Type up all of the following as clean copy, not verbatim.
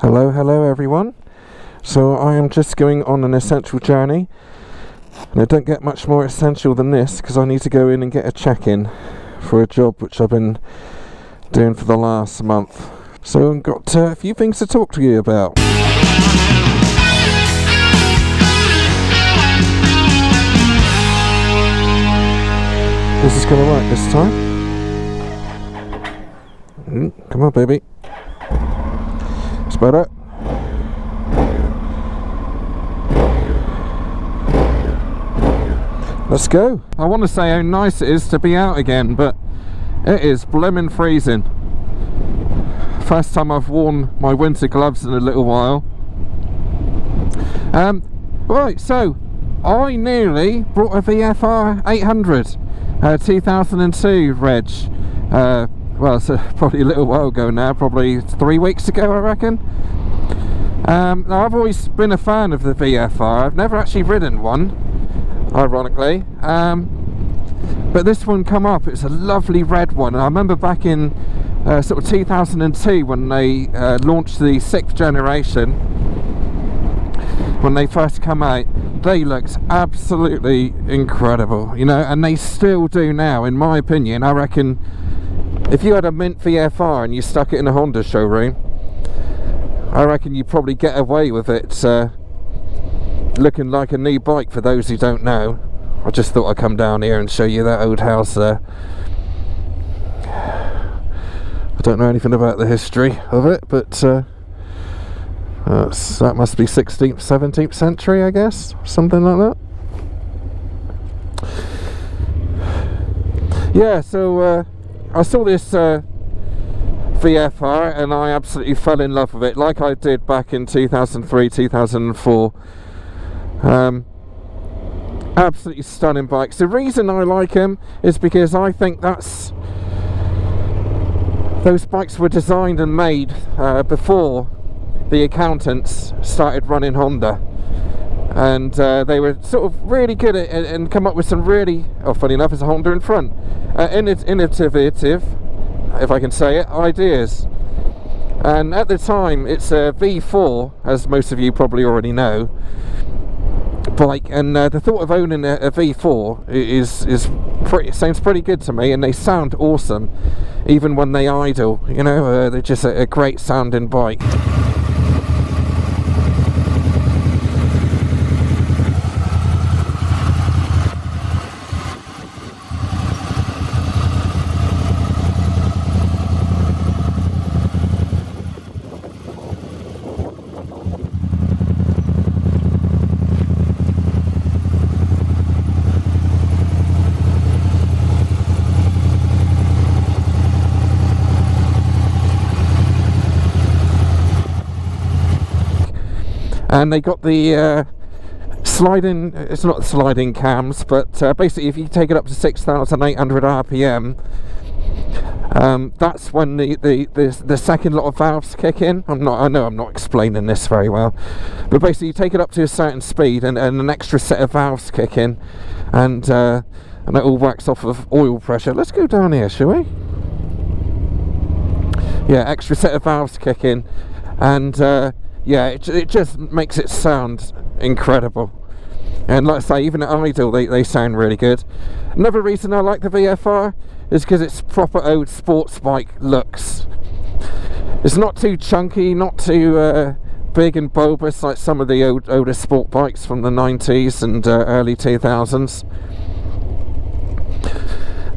Hello everyone. So I am just going on an essential journey, and I don't get much more essential than this because I need to go in and get a check-in for a job which I've been doing for the last month. So I've got a few things to talk to you about. This is going to work this time. Come on, baby. It's better. Let's go. I want to say how nice it is to be out again, but it is blimmin' freezing. First time I've worn my winter gloves in a little while. Right, so I nearly brought a VFR800 2002 reg. Well, it's probably a little while ago now, probably 3 weeks ago I reckon. Now I've always been a fan of the VFR. I've never actually ridden one, ironically, but this one come up. It's a lovely red one, and I remember back in sort of 2002 when they launched the 6th generation, when they first come out. They looked absolutely incredible, you know, and they still do now, in my opinion. I reckon if you had a mint VFR and you stuck it in a Honda showroom, I reckon you probably get away with it looking like a new bike. For those who don't know, I just thought I'd come down here and show you that old house there. I don't know anything about the history of it, but that must be 16th, 17th century, I guess, something like that. Yeah, so I saw this VFR and I absolutely fell in love with it, like I did back in 2003, 2004. Absolutely stunning bikes. The reason I like them is because I think those bikes were designed and made before the accountants started running Honda, and they were sort of really good at and come up with some really, funny enough, it's a Honda in front, innovative, if I can say it, ideas. And at the time, it's a V4, as most of you probably already know, bike, and the thought of owning a V4 sounds pretty good to me, and they sound awesome even when they idle, you know. They're just a great sounding bike. And they got the sliding, it's not sliding cams, but basically if you take it up to 6,800 RPM, that's when the second lot of valves kick in. I know I'm not explaining this very well, but basically you take it up to a certain speed and an extra set of valves kick in, and it all works off of oil pressure. Let's go down here, shall we? Yeah, extra set of valves kick in, and yeah, it just makes it sound incredible. And like I say, even at idle they sound really good. Another reason I like the VFR is because it's proper old sports bike looks. It's not too chunky, not too big and bulbous like some of the older sport bikes from the 90s and early 2000s.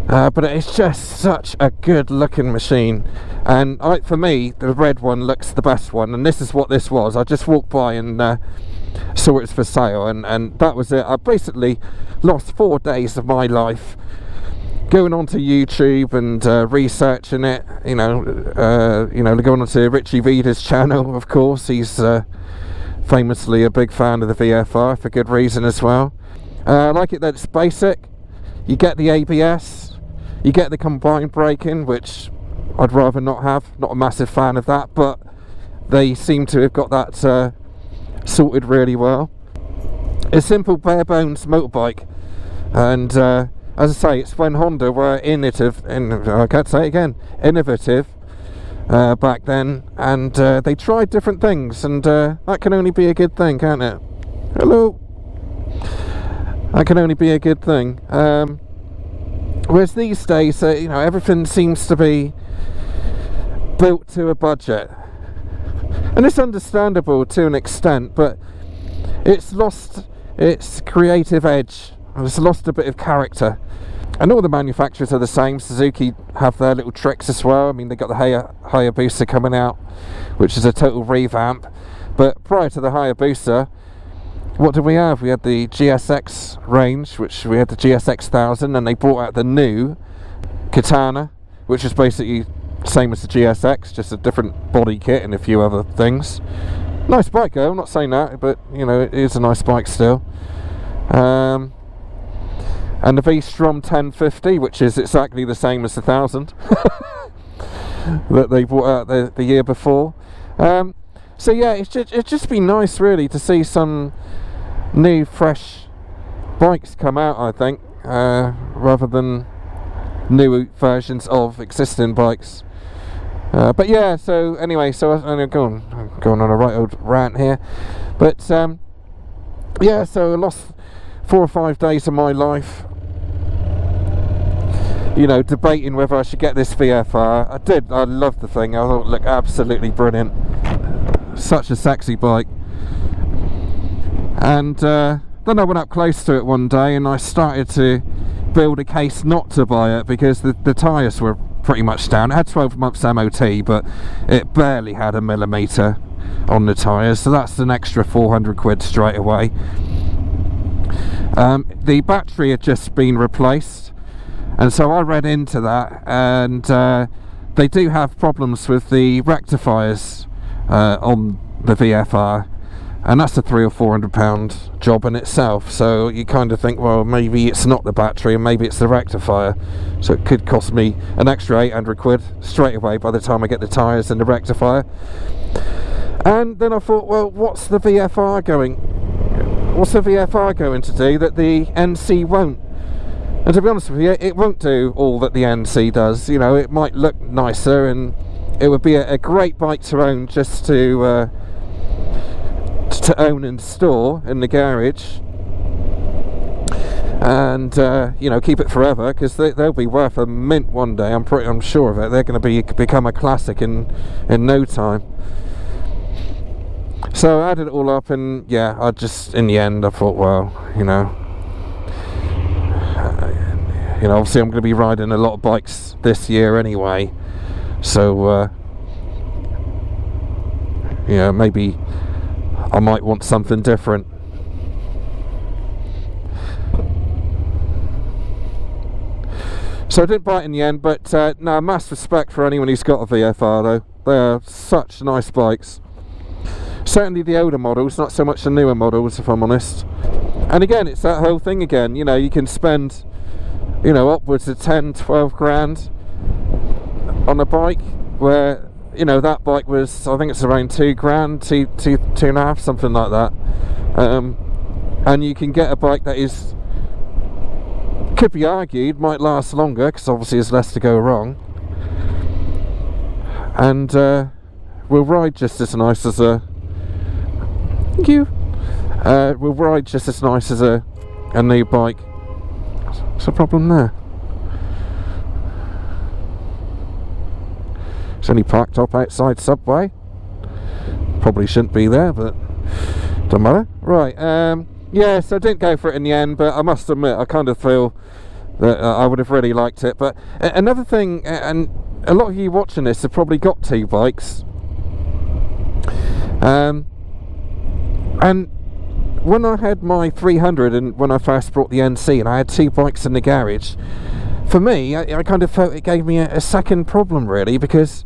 But it's just such a good looking machine, and for me the red one looks the best one, and this is what this was. I just walked by and saw it's for sale, and that was it. I basically lost 4 days of my life going onto YouTube and researching it, you know, going onto Richie Reader's channel. Of course, he's famously a big fan of the VFR for good reason as well. I like it that it's basic. You get the ABS, you get the combined braking, which I'd rather not have. Not a massive fan of that, but they seem to have got that sorted really well. A simple bare bones motorbike, and as I say, it's when Honda were innovative, back then, and they tried different things, and that can only be a good thing, can't it? Hello. That can only be a good thing. Whereas these days, you know, everything seems to be built to a budget, and it's understandable to an extent, but it's lost its creative edge, and it's lost a bit of character. And all the manufacturers are the same. Suzuki have their little tricks as well. I mean, they got the Hayabusa coming out, which is a total revamp. But prior to the Hayabusa, what did we have? We had the GSX range, which we had the GSX 1000, and they brought out the new Katana, which is basically the same as the GSX, just a different body kit and a few other things. Nice bike though, I'm not saying that, but you know, it is a nice bike still. And the V-Strom 1050, which is exactly the same as the 1000 that they brought out the year before. So yeah, it'd just be nice really to see some new fresh bikes come out, I think, rather than new versions of existing bikes. But yeah, so anyway, so I'm going on a right old rant here, but yeah, so I lost 4 or 5 days of my life, you know, debating whether I should get this VFR. I loved the thing. I thought it looked absolutely brilliant, such a sexy bike. And then I went up close to it one day and I started to build a case not to buy it, because the tyres were pretty much down. It had 12 months MOT, but it barely had a millimetre on the tyres, so that's an extra 400 quid straight away. The battery had just been replaced, and so I read into that, and they do have problems with the rectifiers on the VFR, and that's a £300 or £400 job in itself. So you kind of think, well, maybe it's not the battery and maybe it's the rectifier, so it could cost me an extra 800 quid straight away by the time I get the tyres and the rectifier. And then I thought, well, what's the VFR going to do that the NC won't? And to be honest with you, it won't do all that the NC does. You know, it might look nicer, and it would be a great bike to own, just to own and store in the garage, and you know, keep it forever, because they'll be worth a mint one day. I'm sure of it. They're going to become a classic in no time. So I added it all up, and yeah, in the end I thought, well, you know, obviously I'm going to be riding a lot of bikes this year anyway, so yeah, maybe I might want something different. So I didn't buy it in the end, but no, mass respect for anyone who's got a VFR though. They are such nice bikes. Certainly the older models, not so much the newer models, if I'm honest. And again, it's that whole thing again, you know, you can spend, you know, upwards of 10-12 grand on a bike, where, you know, that bike was, I think it's around 2 grand, two and a half, something like that. And you can get a bike that is, could be argued, might last longer, because obviously there's less to go wrong, and will ride just as nice as a, thank you, will ride just as nice as a new bike. What's the problem there? It's only parked up outside Subway. Probably shouldn't be there, but don't matter. Right, yeah, so I didn't go for it in the end, but I must admit, I kind of feel that I would have really liked it. But another thing, and a lot of you watching this have probably got 2 bikes, and when I had my 300 and when I first brought the NC and I had 2 bikes in the garage, for me, I kind of felt it gave me a second problem really, because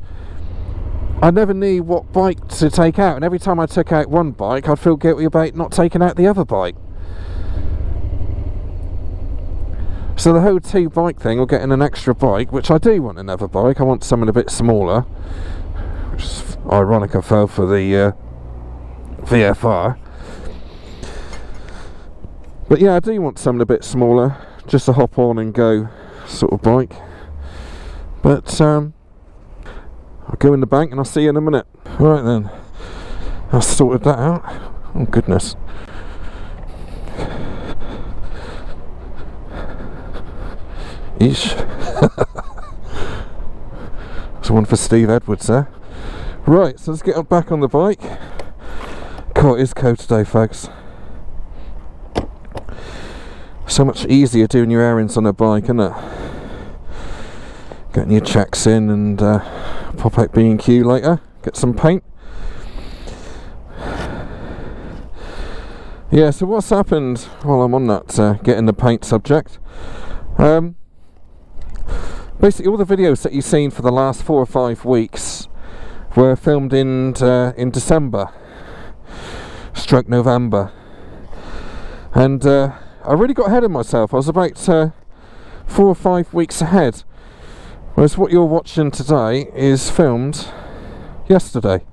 I never knew what bike to take out, and every time I took out one bike I'd feel guilty about not taking out the other bike. So the whole 2 bike thing, or getting an extra bike, which I do want another bike, I want something a bit smaller, which is ironic I fell for the VFR. But yeah, I do want something a bit smaller, just a hop on and go sort of bike. But I'll go in the bank and I'll see you in a minute. Right then, I've sorted that out. Oh goodness. Eesh. There's one for Steve Edwards there. Right, so let's get back on the bike. God, it is cold today, folks. So much easier doing your errands on a bike, isn't it? Getting your checks in and pop out B&Q later, get some paint. Yeah, so what's happened while I'm on that getting the paint subject? Basically all the videos that you've seen for the last 4 or 5 weeks were filmed in December stroke November, and I really got ahead of myself. I was about 4 or 5 weeks ahead, whereas what you're watching today is filmed yesterday.